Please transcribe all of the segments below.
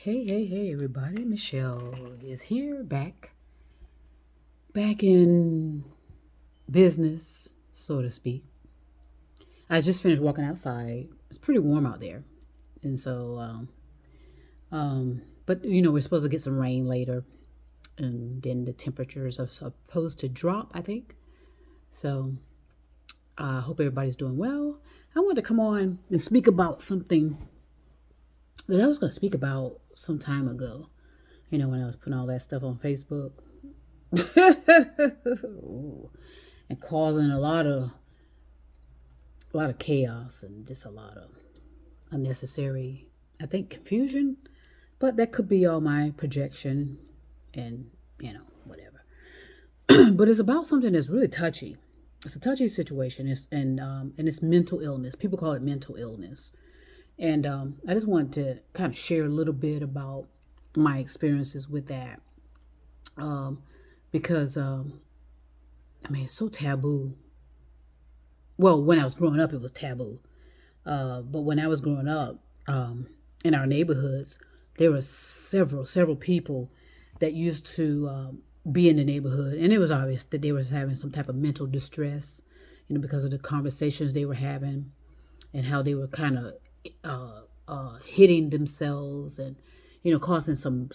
Hey, everybody. Michelle is here, back in business, so to speak. I just finished walking outside. It's pretty warm out there. And so, but we're supposed to get some rain later, and then the temperatures are supposed to drop, I think. So, I hope everybody's doing well. I wanted to come on and speak about something that I was going to speak about some time ago. When I was putting all that stuff on Facebook. And causing a lot of chaos and just a lot of unnecessary, I think, confusion. But that could be all my projection and whatever. But it's about something that's really touchy. It's a touchy situation. And it's mental illness. People call it mental illness. And I just wanted to kind of share a little bit about my experiences with that. Because it's so taboo. Well, when I was growing up, it was taboo. But when I was growing up, in our neighborhoods, there were several people that used to be in the neighborhood, and it was obvious that they was having some type of mental distress, because of the conversations they were having, and how they were kind of hitting themselves, and causing some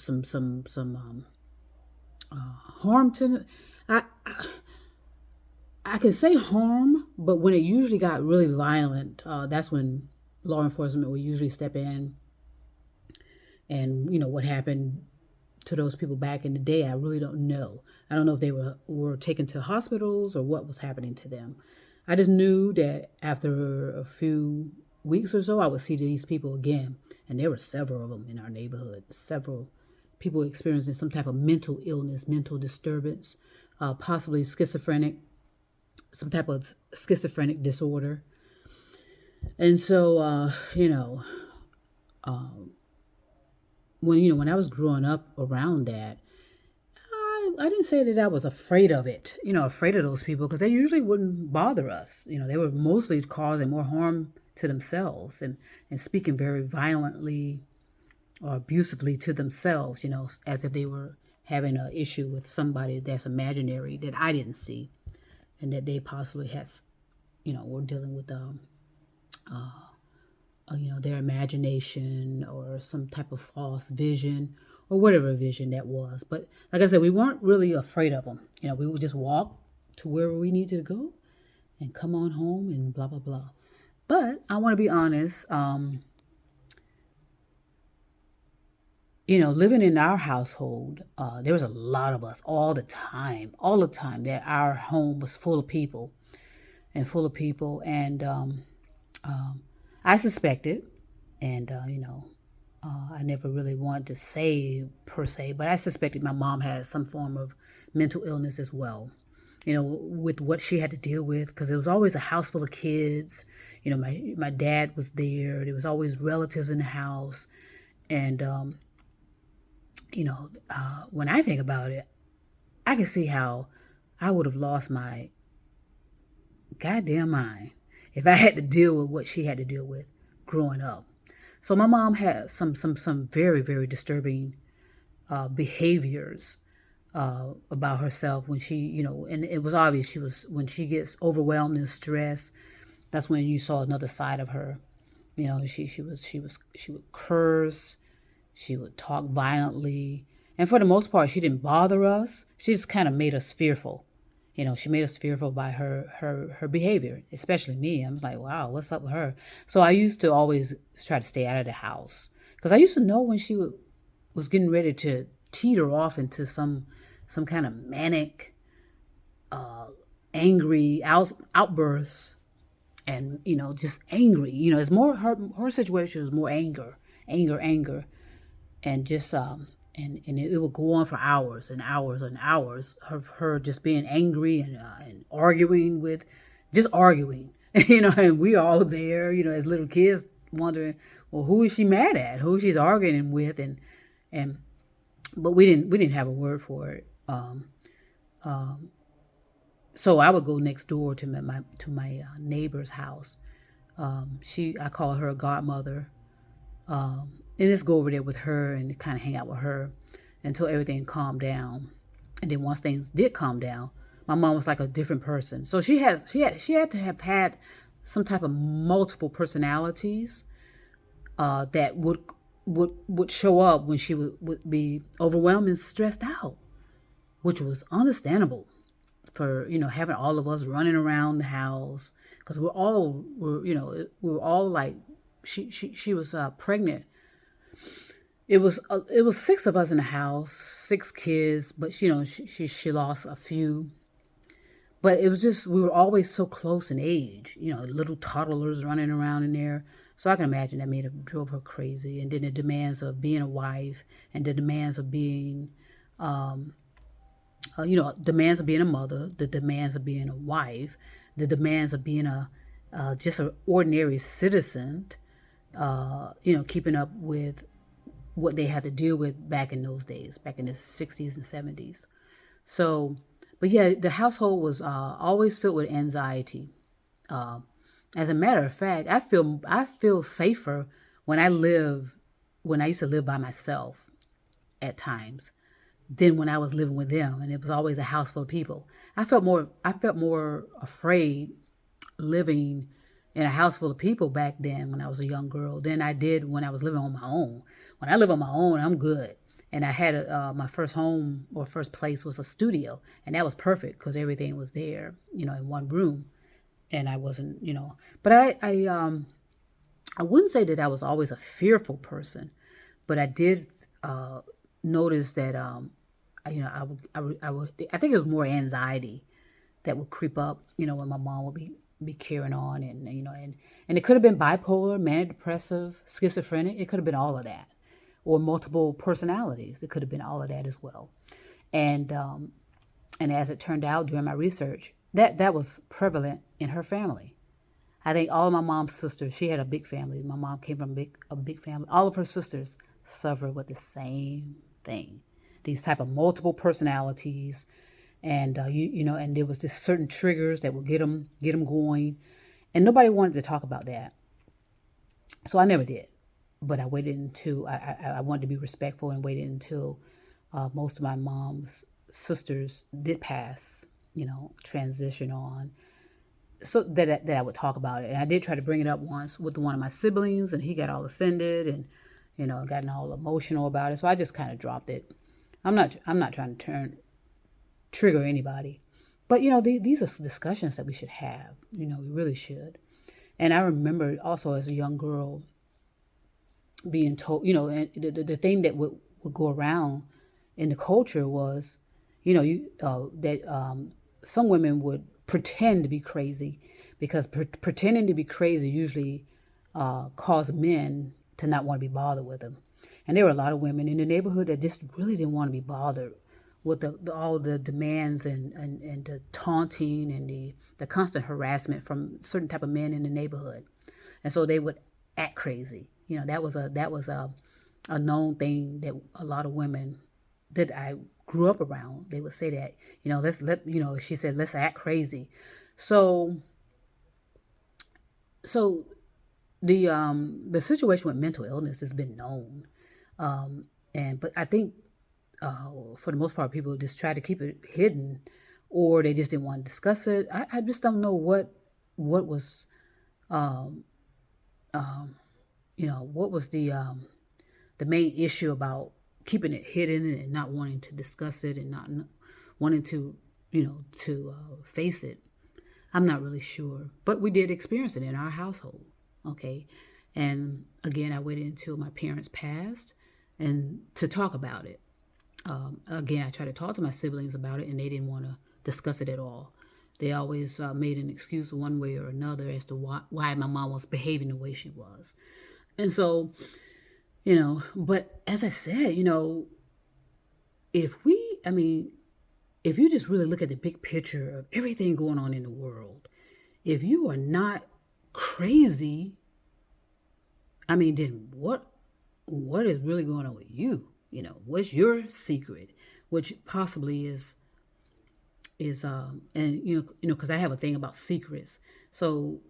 harm to. I can say harm, but when it usually got really violent, that's when law enforcement would usually step in. And what happened to those people back in the day, I really don't know. I don't know if they were taken to hospitals or what was happening to them. I just knew that after a few weeks or so, I would see these people again, and there were several of them in our neighborhood. Several people experiencing some type of mental illness, mental disturbance, possibly schizophrenic, some type of schizophrenic disorder. And so, when I was growing up around that, I didn't say that I was afraid of it, afraid of those people, because they usually wouldn't bother us. They were mostly causing more harm to themselves, and speaking very violently or abusively to themselves, as if they were having an issue with somebody that's imaginary that I didn't see, and that they possibly were dealing with their imagination or some type of false vision or whatever vision that was. But like I said, we weren't really afraid of them. We would just walk to where we needed to go and come on home and blah, blah, blah. But I want to be honest, living in our household, there was a lot of us all the time, that our home was full of people. And I suspected, and I never really wanted to say per se, but I suspected my mom had some form of mental illness as well. With what she had to deal with, because there was always a house full of kids. My dad was there. There was always relatives in the house, and when I think about it, I can see how I would have lost my goddamn mind if I had to deal with what she had to deal with growing up. So my mom had some very, very disturbing behaviors about herself when she, and it was obvious when she gets overwhelmed and stressed, that's when you saw another side of her. She would curse, she would talk violently, and for the most part, she didn't bother us. She just kind of made us fearful. She made us fearful by her behavior, especially me. I was like, wow, what's up with her? So I used to always try to stay out of the house, because I used to know when she was getting ready to teeter off into some kind of manic, angry outbursts, and just angry. It's more her situation was more anger, and just and it would go on for hours and hours and hours of her just being angry and arguing just arguing, and we all there, as little kids wondering, well, who is she mad at? Who she's arguing with, and but we didn't have a word for it. So I would go next door to my neighbor's house. I call her a godmother. and just go over there with her and kind of hang out with her until everything calmed down. And then once things did calm down, my mom was like a different person. So she had to have had some type of multiple personalities that would show up when she would be overwhelmed and stressed out, which was understandable for having all of us running around the house because we were all like she was pregnant. It was six of us in the house, six kids, but she lost a few. But it was just we were always so close in age, little toddlers running around in there. So I can imagine that drove her crazy. And then the demands of being a wife and the demands of being, demands of being a mother, the demands of being a wife, the demands of being a just an ordinary citizen. Keeping up with what they had to deal with back in those days, back in the 60s and 70s. So, but yeah, the household was always filled with anxiety. Uh, as a matter of fact, I feel safer when I used to live by myself at times than when I was living with them, and it was always a house full of people. I felt more afraid living in a house full of people back then when I was a young girl than I did when I was living on my own. When I live on my own, I'm good. And I had my first home or first place was a studio, and that was perfect because everything was there, in one room, and I wasn't, But I wouldn't say that I was always a fearful person, but I did notice that I think it was more anxiety that would creep up, when my mom would be carrying on, and it could have been bipolar, manic depressive, schizophrenic. It could have been all of that, or multiple personalities. It could have been all of that as well. And as it turned out during my research, that was prevalent in her family. I think all of my mom's sisters, she had a big family. My mom came from a big family. All of her sisters suffered with the same thing. These type of multiple personalities, and and there was this certain triggers that would get them going, and nobody wanted to talk about that. So I never did, but I waited until I wanted to be respectful and waited until most of my mom's sisters did pass, transition on, so that I would talk about it. And I did try to bring it up once with one of my siblings, and he got all offended and gotten all emotional about it. So I just kind of dropped it. I'm not trying to trigger anybody, but these are discussions that we should have. We really should. And I remember also as a young girl being told, and the thing that would go around in the culture was, that some women would pretend to be crazy because pretending to be crazy usually caused men to not want to be bothered with them. And there were a lot of women in the neighborhood that just really didn't want to be bothered with all the demands and the taunting and the constant harassment from certain type of men in the neighborhood. And so they would act crazy. That was a known thing that a lot of women that I grew up around, they would say that, she said, let's act crazy. So so the situation with mental illness has been known. But I think for the most part, people just try to keep it hidden, or they just didn't want to discuss it. I just don't know what was um, um, what was the main issue about keeping it hidden and not wanting to discuss it and not wanting to face it. I'm not really sure, but we did experience it in our household. Okay, and again, I waited until my parents passed and to talk about it. Again, I tried to talk to my siblings about it, and they didn't want to discuss it at all. They always made an excuse one way or another as to why my mom was behaving the way she was. And so, but as I said, if we, I mean, if you just really look at the big picture of everything going on in the world, if you are not crazy, then what is really going on with you? What's your secret? Which possibly is and because I have a thing about secrets. So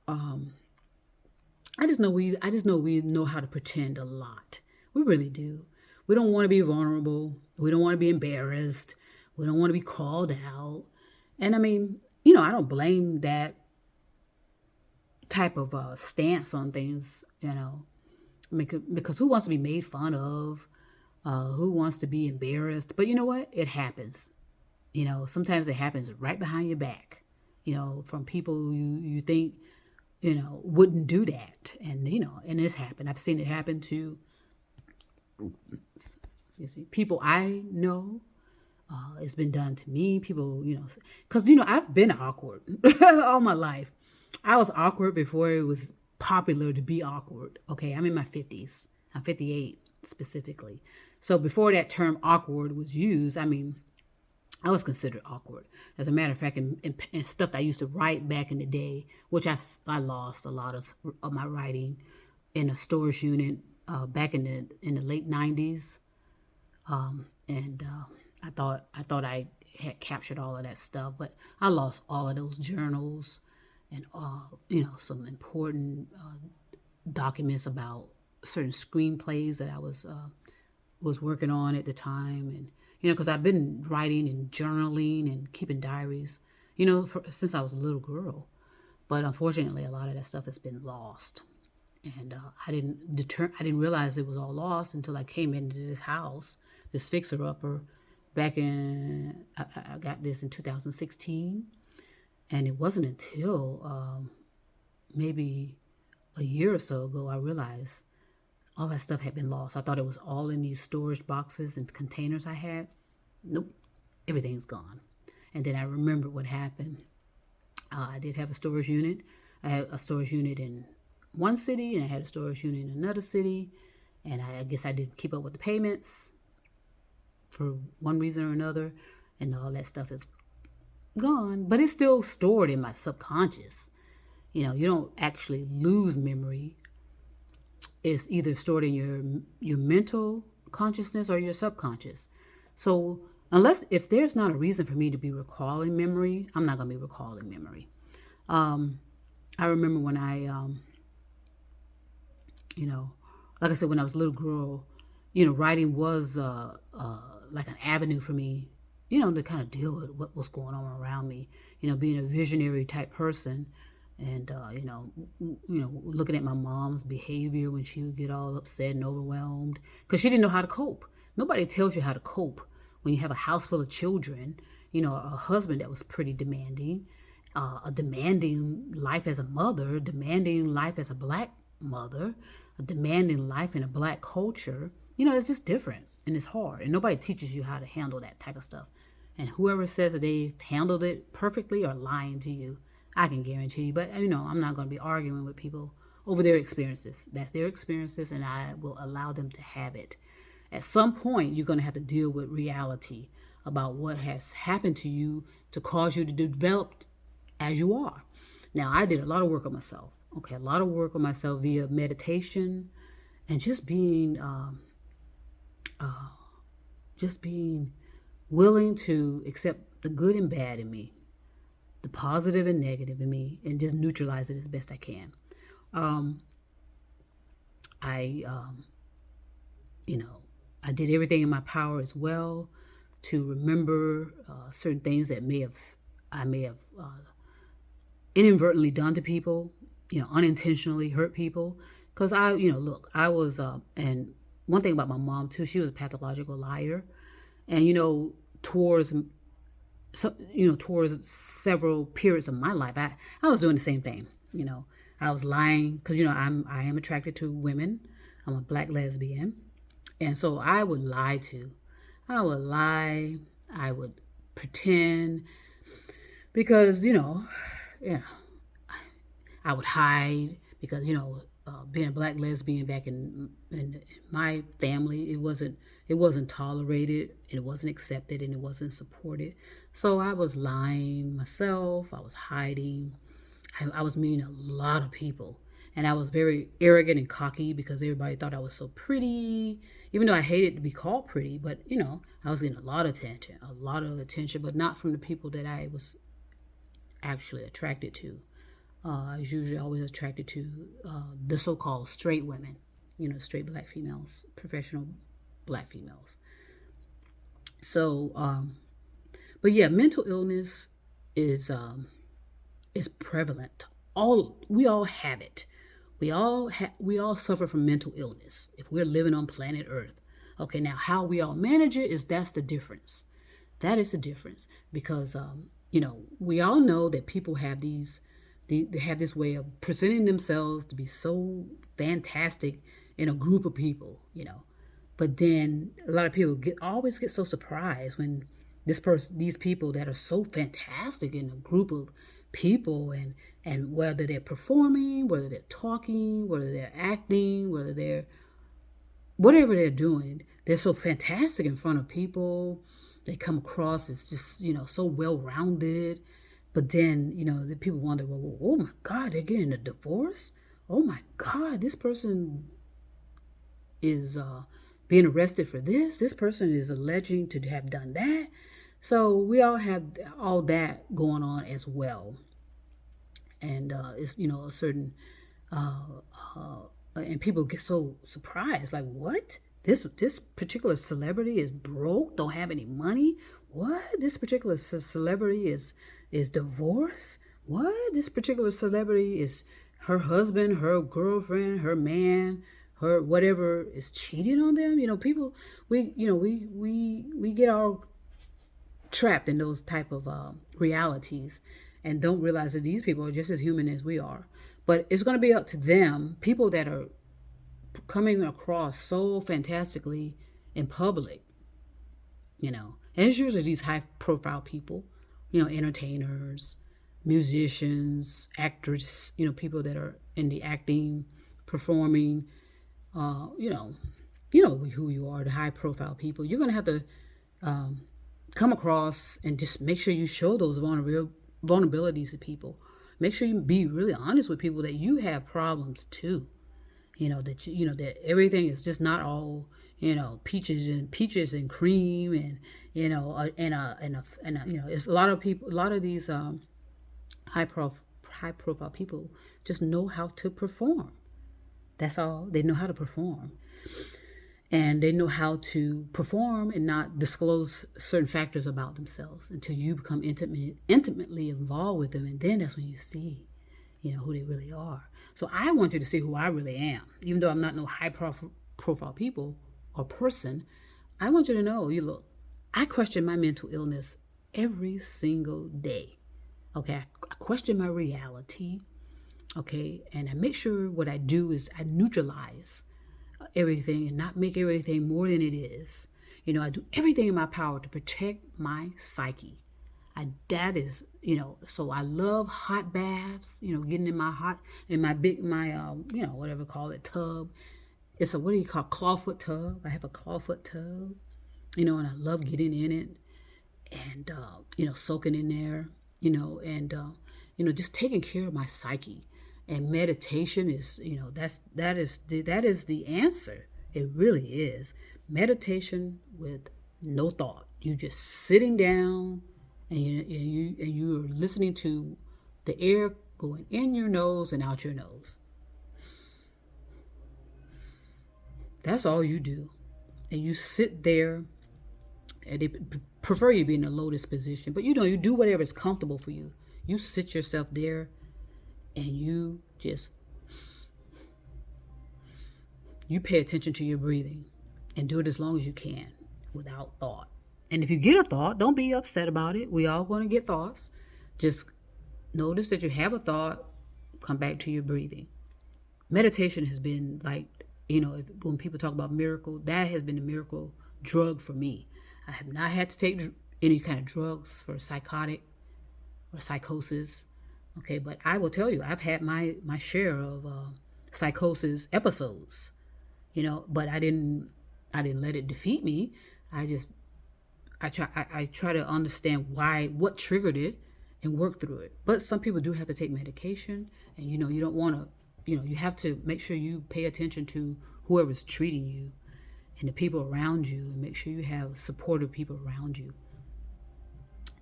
um I just know we know how to pretend a lot. We really do. We don't want to be vulnerable. We don't want to be embarrassed. We don't want to be called out. And I mean, I don't blame that type of stance on things, because who wants to be made fun of? Who wants to be embarrassed? But you know what? It happens. Sometimes it happens right behind your back, from people you think, wouldn't do that. And it's happened. I've seen it happen to, excuse me, people I know. It's been done to me. People, because, I've been awkward all my life. I was awkward before it was popular to be awkward. Okay, I'm in my 50s. I'm 58 specifically. So before that term awkward was used, I mean, I was considered awkward. As a matter of fact, in stuff that I used to write back in the day, which I lost a lot of my writing in a storage unit back in the late 90s. And I thought I had captured all of that stuff, but I lost all of those journals and some important documents about certain screenplays that I was working on at the time. And because I've been writing and journaling and keeping diaries, since I was a little girl. But unfortunately, a lot of that stuff has been lost, and I didn't realize it was all lost until I came into this house, this fixer upper, back in I got this in 2016, and it wasn't until maybe a year or so ago I realized all that stuff had been lost. I thought it was all in these storage boxes and containers I had. Nope, everything's gone. And then I remembered what happened. I did have a storage unit. I had a storage unit in one city, and I had a storage unit in another city. And I guess I didn't keep up with the payments for one reason or another, and all that stuff is gone. But it's still stored in my subconscious. You don't actually lose memory. It's either stored in your mental consciousness or your subconscious. So if there's not a reason for me to be recalling memory, I'm not going to be recalling memory. I remember when I, like I said, when I was a little girl, writing was like an avenue for me, to kind of deal with what was going on around me, being a visionary type person. And, looking at my mom's behavior when she would get all upset and overwhelmed because she didn't know how to cope. Nobody tells you how to cope when you have a house full of children, a husband that was pretty demanding, a demanding life as a mother, demanding life as a black mother, a demanding life in a black culture. It's just different and it's hard. And nobody teaches you how to handle that type of stuff. And whoever says that they've handled it perfectly are lying to you. I can guarantee you. But, I'm not going to be arguing with people over their experiences. That's their experiences, and I will allow them to have it. At some point, you're going to have to deal with reality about what has happened to you to cause you to develop as you are. Now, I did a lot of work on myself. Okay, a lot of work on myself via meditation and just being willing to accept the good and bad in me, the positive and negative in me, and just neutralize it as best I can. I did everything in my power as well to remember certain things that I may have inadvertently done to people, unintentionally hurt people. Because I was, and one thing about my mom too, she was a pathological liar, and towards several periods of my life, I was doing the same thing. I was lying because I am attracted to women. I'm a black lesbian, and so I would lie. I would pretend because I would hide because being a black lesbian back in my family, it wasn't tolerated, it wasn't accepted, and it wasn't supported. So I was lying myself. I was hiding. I was meeting a lot of people, and I was very arrogant and cocky because everybody thought I was so pretty, even though I hated to be called pretty. But I was getting a lot of attention, but not from the people that I was actually attracted to. I was usually always attracted to the so-called straight women, straight black females, professional black females. So, but yeah, mental illness is is prevalent. We all have it. We all suffer from mental illness if we're living on planet Earth. Okay, now how we all manage it is that's the difference. That is the difference because we all know that people have they have this way of presenting themselves to be so fantastic in a group of people. But then a lot of people always get so surprised when these people that are so fantastic in a group of people, and whether they're performing, whether they're talking, whether they're acting, whether they're whatever they're doing, they're so fantastic in front of people. They come across as just so well rounded. But then the people wonder, well, oh my God, they're getting a divorce. Oh my God, this person is being arrested for this. This person is alleging to have done that. So we all have all that going on as well, and it's a certain and people get so surprised, like, what? This particular celebrity is broke, don't have any money. What? This particular celebrity is divorced. What? This particular celebrity is her husband, her girlfriend, her man, her whatever is cheating on them. People, we get all trapped in those type of realities and don't realize that these people are just as human as we are. But it's going to be up to them, people that are coming across so fantastically in public, and it's usually these high profile people, entertainers, musicians, actors, people that are in the acting, performing, who you are, the high profile people. You're going to have to come across and just make sure you show those vulnerabilities to people. Make sure you be really honest with people that you have problems too. That everything is just not all peaches and cream, and it's a lot of people, a lot of these high profile people just know how to perform. That's all. They know how to perform. And they know how to perform and not disclose certain factors about themselves until you become intimately involved with them. And then that's when you see, who they really are. So I want you to see who I really am. Even though I'm not no high profile people or person, I want you to know, look, I question my mental illness every single day. Okay, I question my reality. Okay, and I make sure what I do is I neutralize everything and not make everything more than it is. I do everything in my power to protect my psyche. So I love hot baths, getting in my whatever call it, tub. It's a, what do you call, clawfoot tub. I have a clawfoot tub, and I love getting in it and, soaking in there, and, just taking care of my psyche. And meditation is, that is the answer. It really is. Meditation with no thought. You just sitting down and you're listening to the air going in your nose and out your nose. That's all you do. And you sit there, and they prefer you be in a lotus position, but you do whatever is comfortable for you. You sit yourself there and you pay attention to your breathing and do it as long as you can without thought. And if you get a thought, don't be upset about it. We all going to get thoughts. Just notice that you have a thought, come back to your breathing. Meditation has been like, when people talk about miracle, that has been a miracle drug for me. I have not had to take any kind of drugs for psychotic or psychosis. Okay, but I will tell you, I've had my share of psychosis episodes, but I didn't let it defeat me. I try to understand what triggered it and work through it. But some people do have to take medication, and you don't want to, you have to make sure you pay attention to whoever's treating you and the people around you, and make sure you have supportive people around you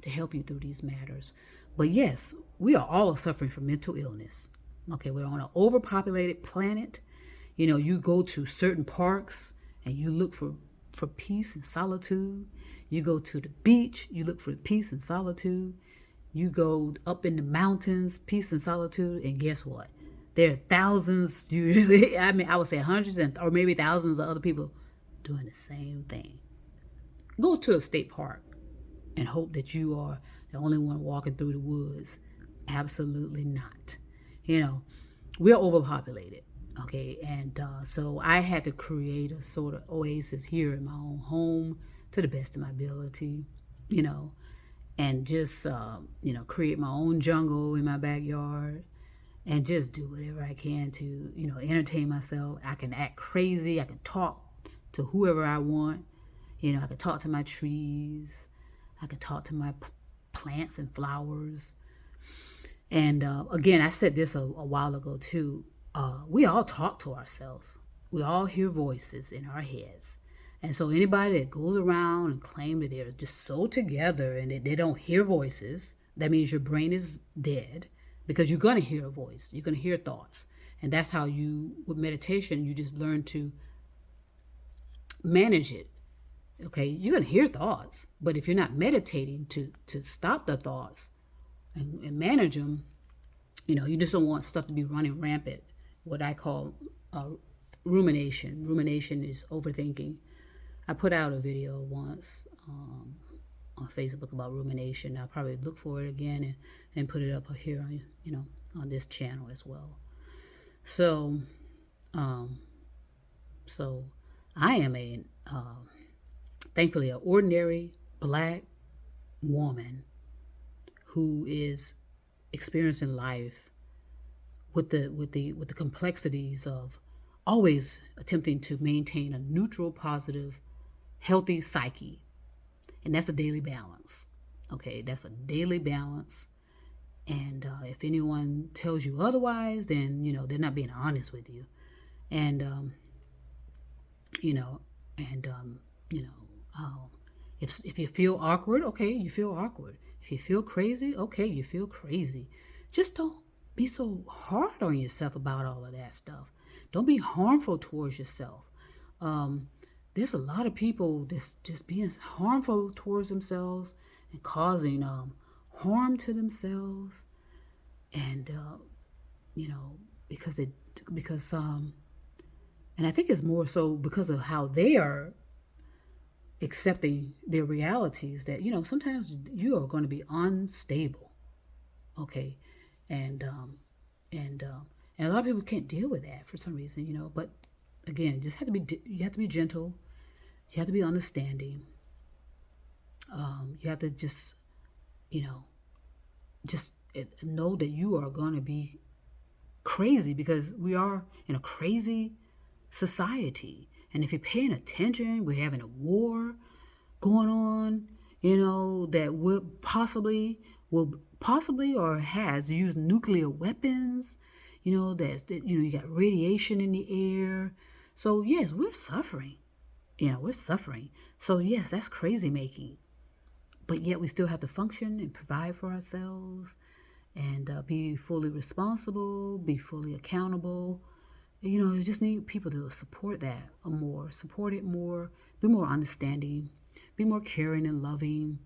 to help you through these matters. But yes, we are all suffering from mental illness. Okay, we're on an overpopulated planet. You go to certain parks and you look for peace and solitude. You go to the beach, you look for peace and solitude. You go up in the mountains, peace and solitude, and guess what? There are thousands, usually, I would say hundreds or maybe thousands of other people doing the same thing. Go to a state park and hope that you are the only one walking through the woods. Absolutely not. We're overpopulated. Okay, and so I had to create a sort of oasis here in my own home to the best of my ability, you know, and just, create my own jungle in my backyard and just do whatever I can to, entertain myself. I can act crazy. I can talk to whoever I want. I can talk to my trees. I can talk to my plants and flowers. And again, I said this a while ago too. We all talk to ourselves. We all hear voices in our heads. And so anybody that goes around and claim that they're just so together and that they don't hear voices, that means your brain is dead, because you're going to hear a voice. You're going to hear thoughts. And that's how with meditation, you just learn to manage it. Okay, you're going to hear thoughts, but if you're not meditating to stop the thoughts and manage them, you just don't want stuff to be running rampant. What I call rumination. Rumination is overthinking. I put out a video once on Facebook about rumination. I'll probably look for it again and put it up here on this channel as well. So, I am thankfully an ordinary Black woman who is experiencing life with the complexities of always attempting to maintain a neutral, positive, healthy psyche. And that's a daily balance. Okay, that's a daily balance. And if anyone tells you otherwise, then they're not being honest with you. And if you feel awkward, okay, you feel awkward. If you feel crazy, okay, you feel crazy. Just don't be so hard on yourself about all of that stuff. Don't be harmful towards yourself. There's a lot of people that's just being harmful towards themselves and causing harm to themselves, and because and I think it's more so because of how they are accepting their realities, that sometimes you are going to be unstable. Okay, and a lot of people can't deal with that for some reason, but again, you have to be gentle. You have to be understanding. You have to just know that you are going to be crazy, because we are in a crazy society. And if you're paying attention, we're having a war going on, that will possibly or has used nuclear weapons, that you got radiation in the air. So yes, we're suffering. We're suffering. So yes, that's crazy making. But yet we still have to function and provide for ourselves and be fully responsible, be fully accountable. You just need people to support that more, support it more, be more understanding, be more caring and loving,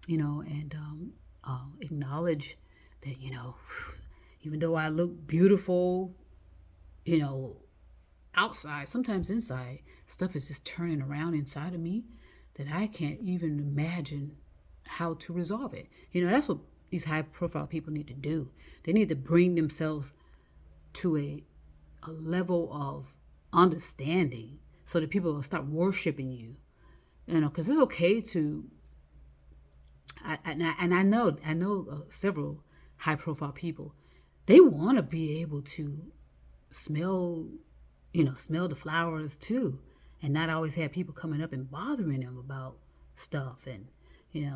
and acknowledge that, even though I look beautiful, outside, sometimes inside, stuff is just turning around inside of me that I can't even imagine how to resolve it. That's what these high profile people need to do. They need to bring themselves to a level of understanding so that people will start worshiping you, because it's okay to, I know several high profile people, they want to be able to smell the flowers too, and not always have people coming up and bothering them about stuff, and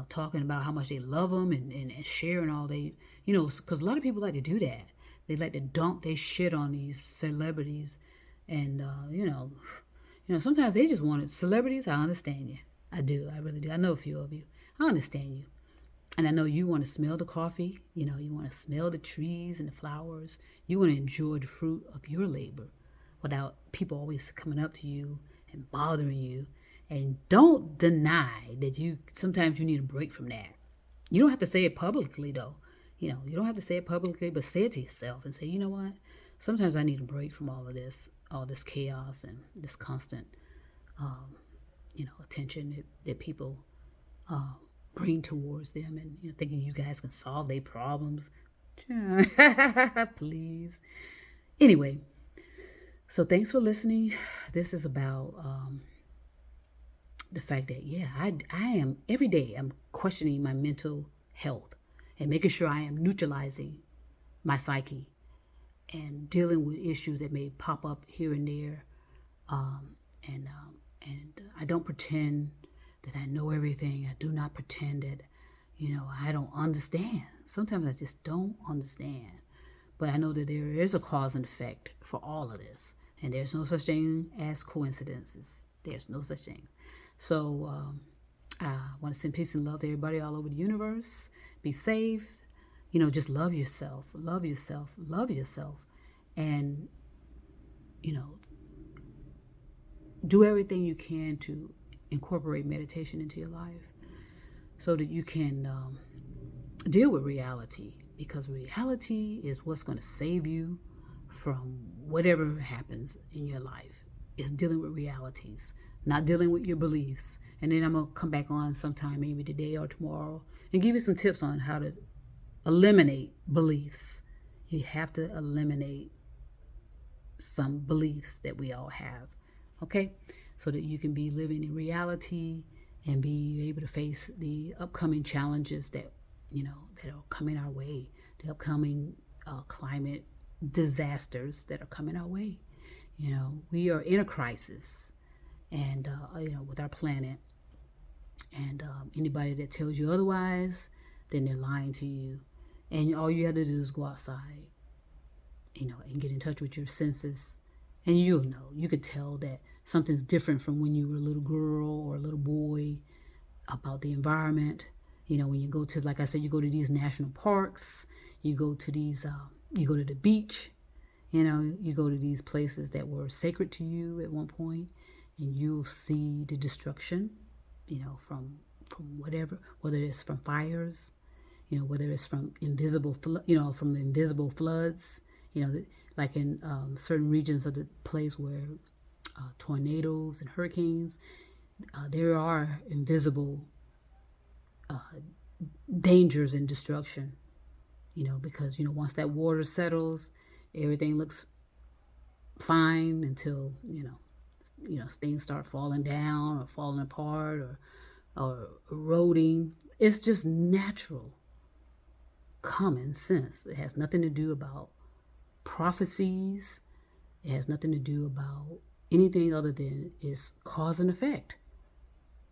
talking about how much they love them and sharing all they, because a lot of people like to do that. They like to dump their shit on these celebrities, and sometimes they just want it. Celebrities, I understand you. I do. I really do. I know a few of you. I understand you. And I know you want to smell the coffee, you want to smell the trees and the flowers. You want to enjoy the fruit of your labor without people always coming up to you and bothering you. And don't deny that sometimes you need a break from that. You don't have to say it publicly though. You don't have to say it publicly, but say it to yourself and say, you know what? Sometimes I need a break from all this chaos and this constant, attention that people bring towards them, and thinking you guys can solve their problems. Please. Anyway, so thanks for listening. This is about the fact that I am every day I'm questioning my mental health and making sure I am neutralizing my psyche and dealing with issues that may pop up here and there. And I don't pretend that I know everything. I do not pretend that, I don't understand. Sometimes I just don't understand. But I know that there is a cause and effect for all of this. And there's no such thing as coincidences. There's no such thing. So I want to send peace and love to everybody all over the universe. Be safe. Just love yourself. Love yourself. Love yourself. And, do everything you can to incorporate meditation into your life so that you can deal with reality, because reality is what's going to save you from whatever happens in your life. It's dealing with realities, not dealing with your beliefs. And then I'm going to come back on sometime, maybe today or tomorrow, and give you some tips on how to eliminate beliefs. You have to eliminate some beliefs that we all have. Okay, so that you can be living in reality and be able to face the upcoming challenges that that are coming our way, the upcoming climate disasters that are coming our way. We are in a crisis, and with our planet. And anybody that tells you otherwise, then they're lying to you. And all you have to do is go outside, and get in touch with your senses. And you'll know. You could tell that something's different from when you were a little girl or a little boy about the environment. When you go to, like I said, you go to these national parks, you go to you go to the beach, you go to these places that were sacred to you at one point, and you'll see the destruction, from whatever, whether it's from fires, whether it's from from the invisible floods, like in certain regions of the place where tornadoes and hurricanes, there are invisible dangers and destruction, because, once that water settles, everything looks fine until, things start falling down or falling apart or eroding. It's just natural, common sense. It has nothing to do about prophecies. It has nothing to do about anything other than it's cause and effect.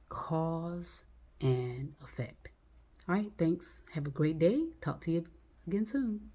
Cause and effect. All right, thanks. Have a great day. Talk to you again soon.